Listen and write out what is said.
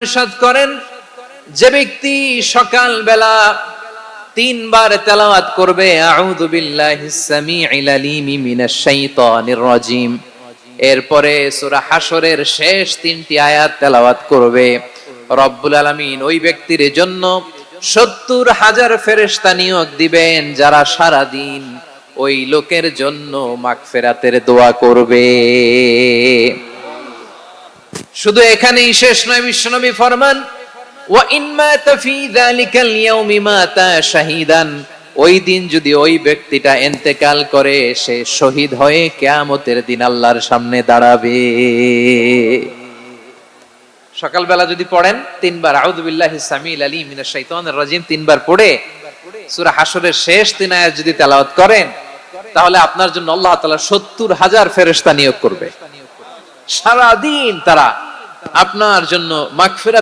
ইরশাদ করেন, যে ব্যক্তি সকাল বেলা 3 বার তেলাওয়াত করবে আউযু বিল্লাহিস সামিউল আলিম মিনাশ শাইতানির রাজিম, এরপরে সূরা হাশরের শেষ 3টি আয়াত তেলাওয়াত করবে, রব্বুল আলামিন ওই ব্যক্তির জন্য 70,000 ফেরেশতা নিয়োগ দিবেন যারা সারা দিন ওই লোকের জন্য মাগফিরাতের দোয়া করবে। শুধু এখানেই শেষ নয়, বিশ্বনবী ফরমান ওয়া ইন মাতা ফি যালিকাল ইয়াউমি মাতা শাহীদান, ওই দিন যদি ওই ব্যক্তিটা ইন্তেকাল করে সে শহীদ হয়ে কিয়ামতের দিন আল্লাহর সামনে দাঁড়াবে। সকালবেলা যদি পড়েন 3 বার আউযু বিল্লাহিস সামিউল আলিম মিনাশ শাইতানির রাজিম 3 বার পড়ে সূরা হাশরের শেষ 3 আয়াত যদি তেলাওয়াত করেন, তাহলে আপনার জন্য আল্লাহ তাআলা 70,000 ফেরেশতা নিয়োগ করবে। সারা দিন তারা আপনার জন্য মাগফিরাত